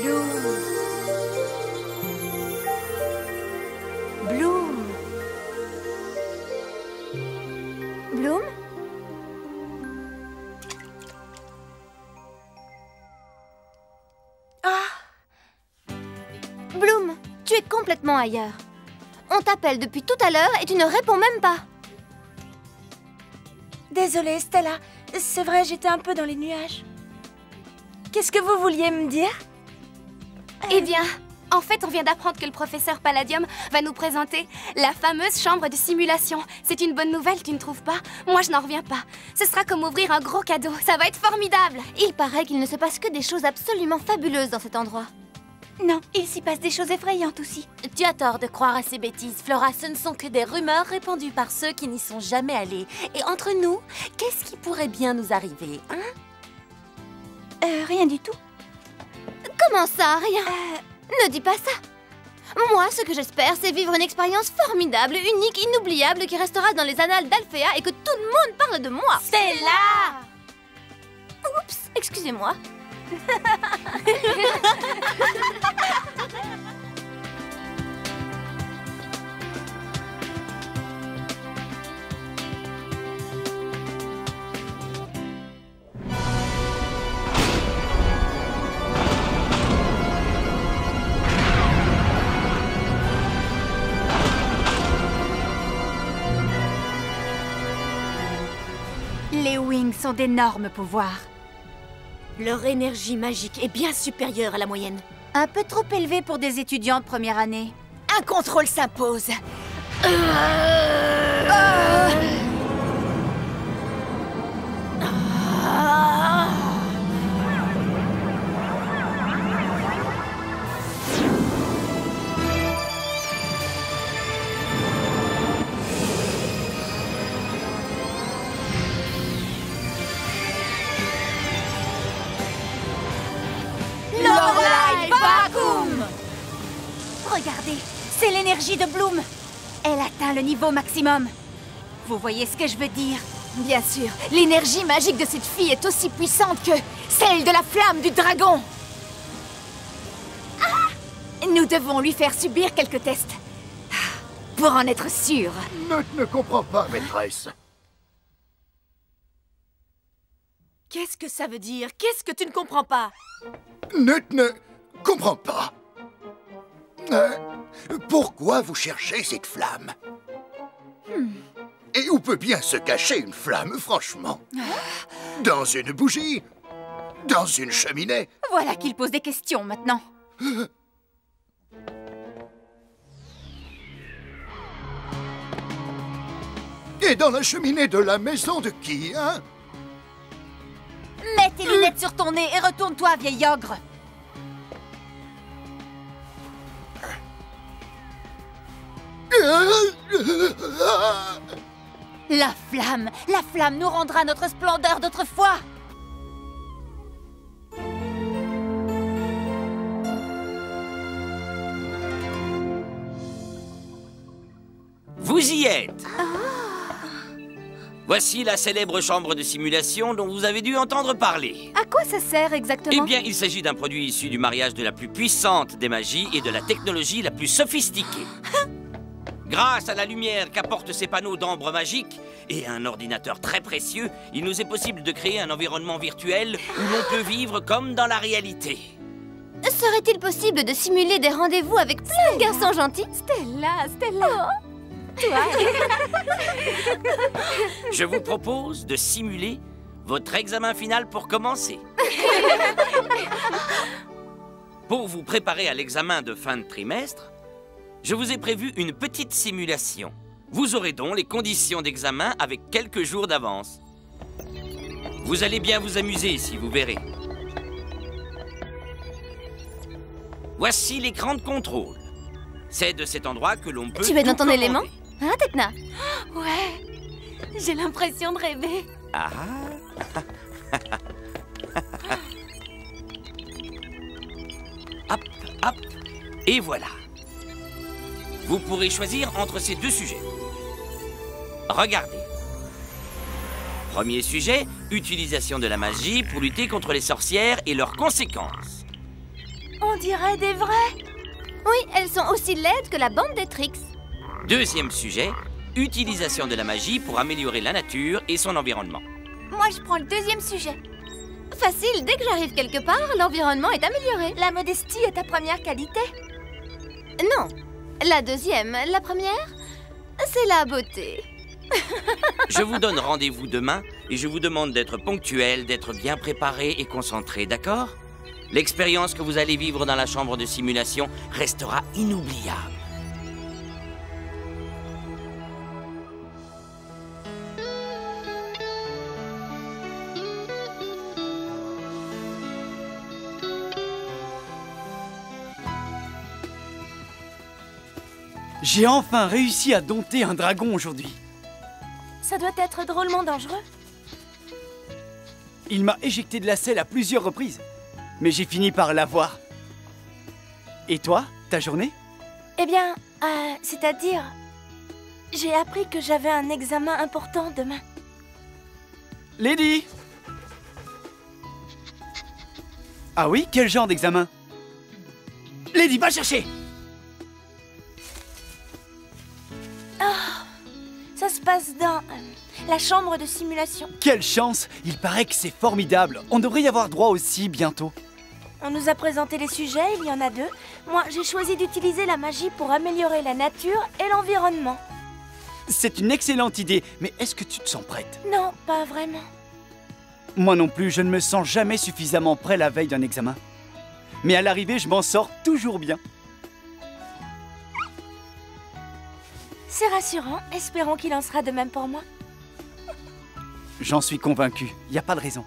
Bloom. Bloom. Bloom? Bloom, tu es complètement ailleurs. On t'appelle depuis tout à l'heure et tu ne réponds même pas. Désolée, Stella. C'est vrai, j'étais un peu dans les nuages. Qu'est-ce que vous vouliez me dire? Eh bien, en fait, on vient d'apprendre que le professeur Palladium va nous présenter la fameuse chambre de simulation. C'est une bonne nouvelle, tu ne trouves pas? Moi, je n'en reviens pas. Ce sera comme ouvrir un gros cadeau. Ça va être formidable. Il paraît qu'il ne se passe que des choses absolument fabuleuses dans cet endroit. Non, il s'y passe des choses effrayantes aussi. Tu as tort de croire à ces bêtises, Flora. Ce ne sont que des rumeurs répandues par ceux qui n'y sont jamais allés. Et entre nous, qu'est-ce qui pourrait bien nous arriver, hein? Rien du tout. Comment ça, rien? Ne dis pas ça. Moi, ce que j'espère, c'est vivre une expérience formidable, unique, inoubliable, qui restera dans les annales d'Alphéa et que tout le monde parle de moi. Stella! Oups, excusez-moi. Les Wings sont d'énormes pouvoirs. Leur énergie magique est bien supérieure à la moyenne. Un peu trop élevé pour des étudiants de première année. Un contrôle s'impose. Lorelai Vacuum! Regardez, c'est l'énergie de Bloom. Elle atteint le niveau maximum. Vous voyez ce que je veux dire? Bien sûr, l'énergie magique de cette fille est aussi puissante que celle de la flamme du dragon. Nous devons lui faire subir quelques tests. Pour en être sûr. Ne comprends pas, maîtresse. Qu'est-ce que ça veut dire? Qu'est-ce que tu ne comprends pas? Ne comprends pas. Pourquoi vous cherchez cette flamme? Et où peut bien se cacher une flamme, franchement? Dans une bougie? Dans une cheminée? Voilà qu'il pose des questions maintenant. Et dans la cheminée de la maison de qui, hein? Mets tes lunettes sur ton nez et retourne-toi, vieil ogre. La flamme nous rendra notre splendeur d'autrefois. Vous y êtes! Voici la célèbre chambre de simulation dont vous avez dû entendre parler. À quoi ça sert exactement? Eh bien, il s'agit d'un produit issu du mariage de la plus puissante des magies et de la technologie la plus sophistiquée. Grâce à la lumière qu'apportent ces panneaux d'ambre magique et à un ordinateur très précieux, il nous est possible de créer un environnement virtuel où l'on peut vivre comme dans la réalité. Serait-il possible de simuler des rendez-vous avec plein de garçons gentils? Stella. Je vous propose de simuler votre examen final pour commencer. Pour vous préparer à l'examen de fin de trimestre, je vous ai prévu une petite simulation. Vous aurez donc les conditions d'examen avec quelques jours d'avance. Vous allez bien vous amuser si vous verrez. Voici l'écran de contrôle. C'est de cet endroit que l'on peut... Tu es dans ton tout élément? commander. Hein, Tekna? Ouais, j'ai l'impression de rêver. Ah. Hop, hop, et voilà. Vous pourrez choisir entre ces deux sujets. Regardez. Premier sujet, utilisation de la magie pour lutter contre les sorcières et leurs conséquences. On dirait des vrais. Oui, elles sont aussi laides que la bande des Trix. Deuxième sujet, utilisation de la magie pour améliorer la nature et son environnement. Moi, je prends le deuxième sujet. Facile, dès que j'arrive quelque part, l'environnement est amélioré. La modestie est ta première qualité. Non, la deuxième. La première, c'est la beauté. Je vous donne rendez-vous demain et je vous demande d'être ponctuel, d'être bien préparé et concentré, d'accord? L'expérience que vous allez vivre dans la chambre de simulation restera inoubliable. J'ai enfin réussi à dompter un dragon aujourd'hui. Ça doit être drôlement dangereux. Il m'a éjecté de la selle à plusieurs reprises, mais j'ai fini par l'avoir. Et toi, ta journée? Eh bien, c'est-à-dire... J'ai appris que j'avais un examen important demain. Lady! Ah oui, quel genre d'examen? Lady, va chercher! Ça se passe dans la chambre de simulation. Quelle chance! Il paraît que c'est formidable. On devrait y avoir droit aussi bientôt. On nous a présenté les sujets, il y en a 2. Moi, j'ai choisi d'utiliser la magie pour améliorer la nature et l'environnement. C'est une excellente idée, mais est-ce que tu te sens prête? Non, pas vraiment. Moi non plus, je ne me sens jamais suffisamment prêt la veille d'un examen. Mais à l'arrivée, je m'en sors toujours bien. C'est rassurant, espérons qu'il en sera de même pour moi. J'en suis convaincu, il n'y a pas de raison.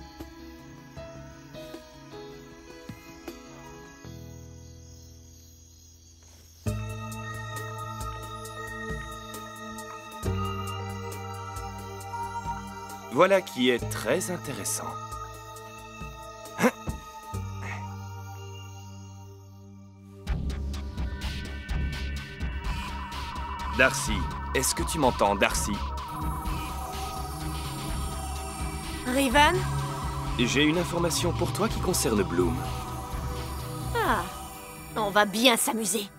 Voilà qui est très intéressant. Darcy, est-ce que tu m'entends, Darcy? Riven? J'ai une information pour toi qui concerne Bloom. Ah, on va bien s'amuser.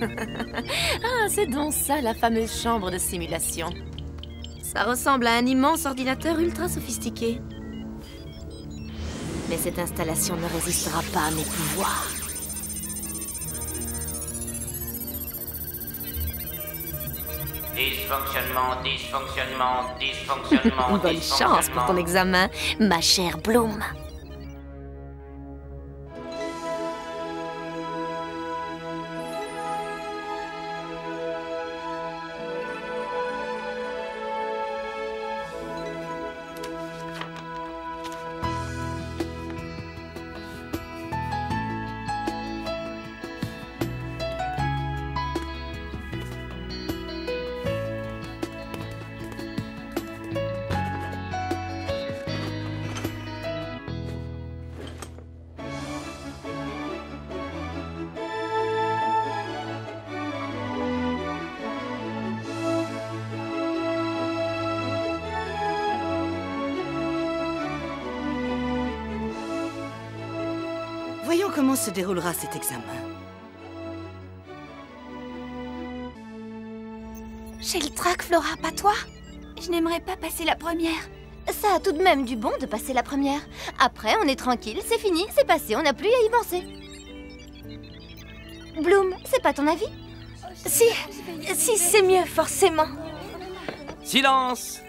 Ah, c'est donc ça, la fameuse chambre de simulation. Ça ressemble à un immense ordinateur ultra sophistiqué. Mais cette installation ne résistera pas à mes pouvoirs. Dysfonctionnement, dysfonctionnement, dysfonctionnement. Bonne chance pour ton examen, ma chère Bloom. Voyons comment se déroulera cet examen. J'ai le trac, Flora, pas toi? Je n'aimerais pas passer la première. Ça a tout de même du bon de passer la première. Après, on est tranquille, c'est fini, c'est passé, on n'a plus à y penser. Bloom, c'est pas ton avis? Si, c'est mieux, forcément. Silence!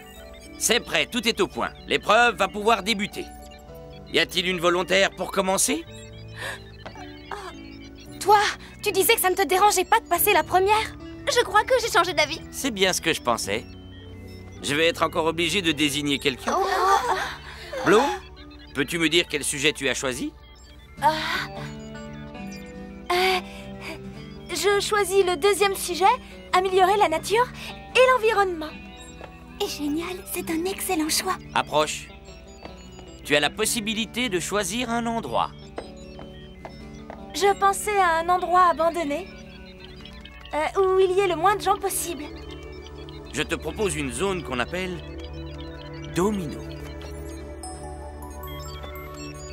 C'est prêt, tout est au point. L'épreuve va pouvoir débuter. Y a-t-il une volontaire pour commencer? Toi, tu disais que ça ne te dérangeait pas de passer la première? Je crois que j'ai changé d'avis. C'est bien ce que je pensais. Je vais être encore obligé de désigner quelqu'un. Bloom, peux-tu me dire quel sujet tu as choisi? Je choisis le deuxième sujet, améliorer la nature et l'environnement. Et génial, c'est un excellent choix. Approche. Tu as la possibilité de choisir un endroit. Je pensais à un endroit abandonné, où il y ait le moins de gens possible. Je te propose une zone qu'on appelle Domino.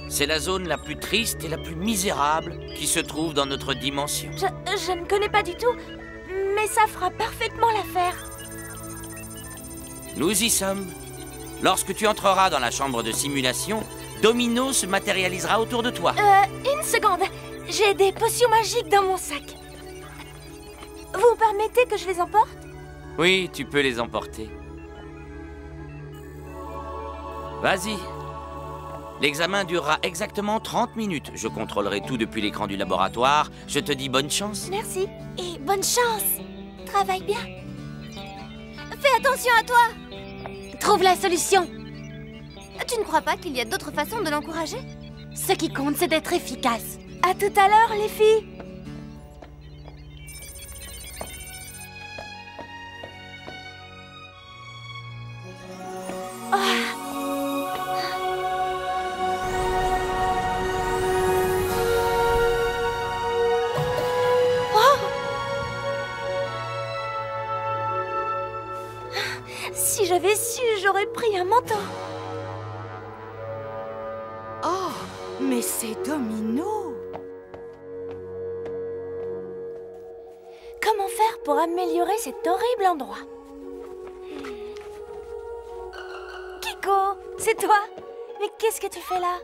C'est la zone la plus triste et la plus misérable qui se trouve dans notre dimension. Je ne connais pas du tout, mais ça fera parfaitement l'affaire. Nous y sommes. Lorsque tu entreras dans la chambre de simulation, Domino se matérialisera autour de toi. Une seconde. J'ai des potions magiques dans mon sac. Vous permettez que je les emporte? Oui, tu peux les emporter. Vas-y. L'examen durera exactement 30 minutes. Je contrôlerai tout depuis l'écran du laboratoire. Je te dis bonne chance. Merci. Et bonne chance. Travaille bien. Fais attention à toi! Trouve la solution. Tu ne crois pas qu'il y a d'autres façons de l'encourager? Ce qui compte, c'est d'être efficace. À tout à l'heure, les filles. Si j'avais su, j'aurais pris un manteau. Oh, mais c'est Domino. Comment faire pour améliorer cet horrible endroit? Kiko, c'est toi? Mais qu'est-ce que tu fais là?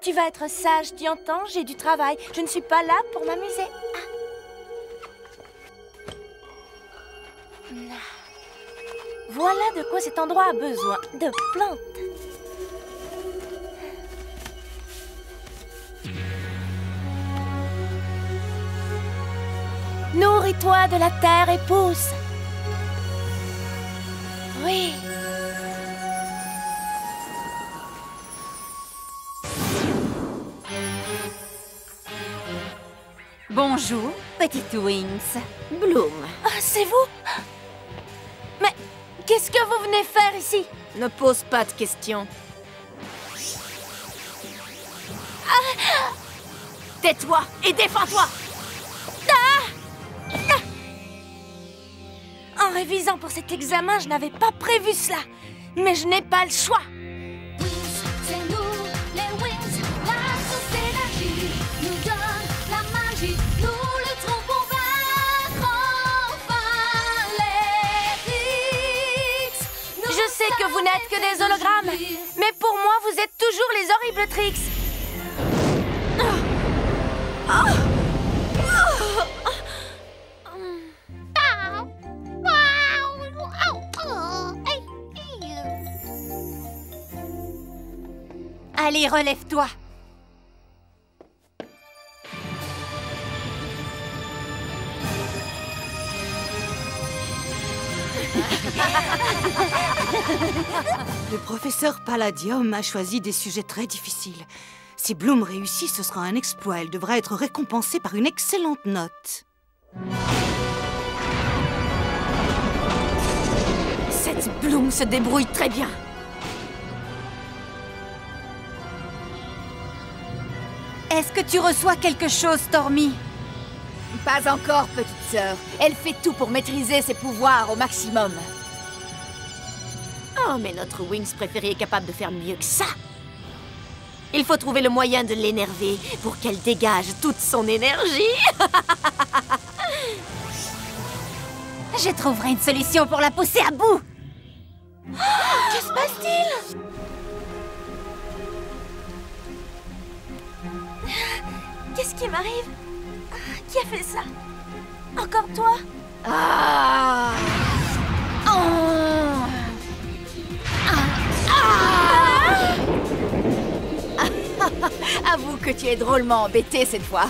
Tu vas être sage, tu entends? J'ai du travail. Je ne suis pas là pour m'amuser. Voilà de quoi cet endroit a besoin. De plantes. Nourris-toi de la terre et pousse. Oui. Bonjour, petite Wings. Bloom, Ah, c'est vous? Mais qu'est-ce que vous venez faire ici? ne pose pas de questions. Tais-toi et défends-toi! En révisant pour cet examen, je n'avais pas prévu cela. Mais je n'ai pas le choix. C'est nous, les Wings, la source d'énergie nous donne la magie. Nous lutterons pour vaincre enfin les Trix. Je sais que vous n'êtes que des hologrammes, mais pour moi, vous êtes toujours les horribles Trix. Allez, relève-toi. Le professeur Palladium a choisi des sujets très difficiles. Si Bloom réussit, ce sera un exploit. Elle devra être récompensée par une excellente note. Cette Bloom se débrouille très bien. Est-ce que tu reçois quelque chose, Stormy? Pas encore, petite sœur. Elle fait tout pour maîtriser ses pouvoirs au maximum. Oh, mais notre Wings préférée est capable de faire mieux que ça. Il faut trouver le moyen de l'énerver pour qu'elle dégage toute son énergie. Je trouverai une solution pour la pousser à bout. Que se passe-t-il? Qu'est-ce qui m'arrive? Qui a fait ça? Encore toi? Ah. Oh. Avoue que tu es drôlement embêtée cette fois.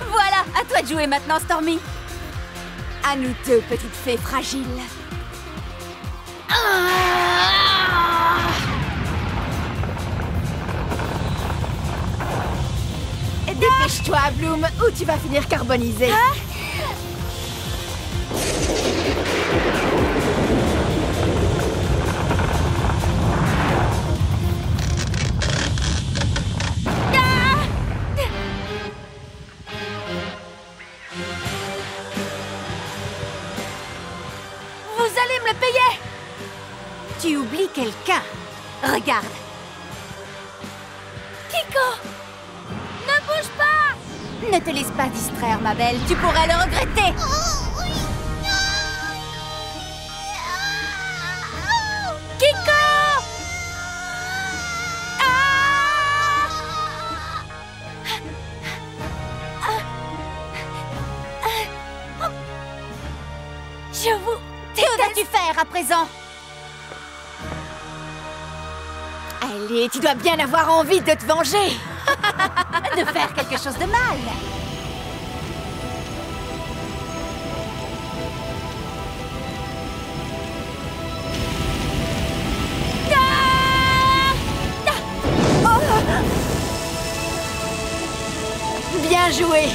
Voilà, à toi de jouer maintenant, Stormy. À nous deux, petites fées fragiles. Dépêche-toi, Bloom, ou tu vas finir carbonisé. Vous allez me le payer! Tu oublies quelqu'un. Regarde. Kiko! Ne bouge pas! Ne te laisse pas distraire, ma belle. Tu pourrais le regretter. Kiko! Je vous... Que vas-tu faire à présent? Allez, tu dois bien avoir envie de te venger. De faire quelque chose de mal. Bien joué.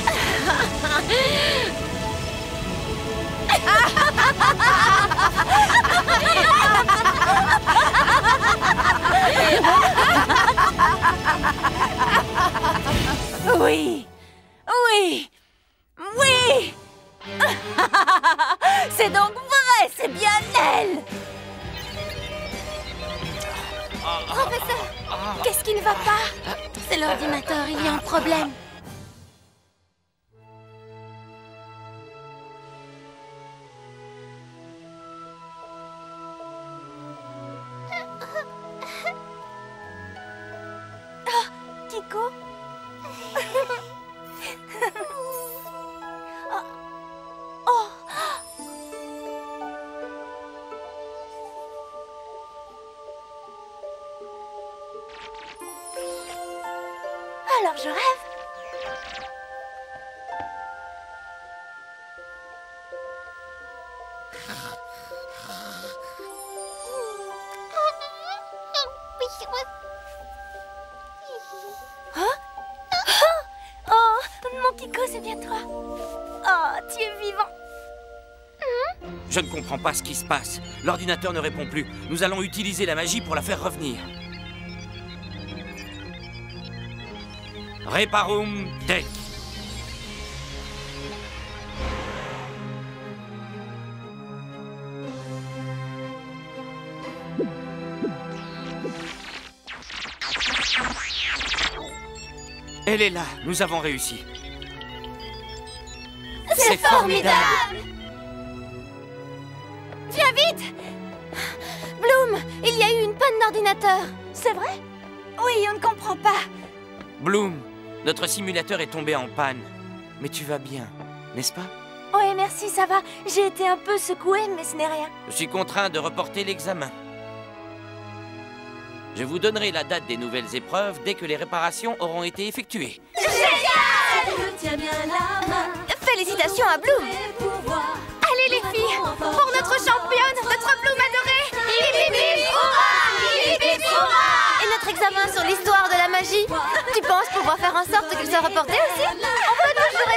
Oui. Oui. Oui. C'est donc vrai, c'est bien elle. Professeur, qu'est-ce qui ne va pas? C'est l'ordinateur, il y a un problème. Kiko? Alors je rêve. Mon Kiko, c'est bien toi. Oh, tu es vivant. Je ne comprends pas ce qui se passe. L'ordinateur ne répond plus. Nous allons utiliser la magie pour la faire revenir. Reparum Tech. Elle est là. Nous avons réussi. C'est formidable! Viens vite! Bloom, il y a eu une panne d'ordinateur. C'est vrai? Oui, on ne comprend pas. Bloom, notre simulateur est tombé en panne. Mais tu vas bien, n'est-ce pas? Oui, merci, ça va. J'ai été un peu secouée, mais ce n'est rien. Je suis contraint de reporter l'examen. Je vous donnerai la date des nouvelles épreuves dès que les réparations auront été effectuées. Félicitations à Bloom. Allez les filles, pour notre championne, notre Bloom adorée. Et notre examen sur l'histoire de la magie. Tu penses pouvoir faire en sorte qu'il soit reporté aussi? On peut toujours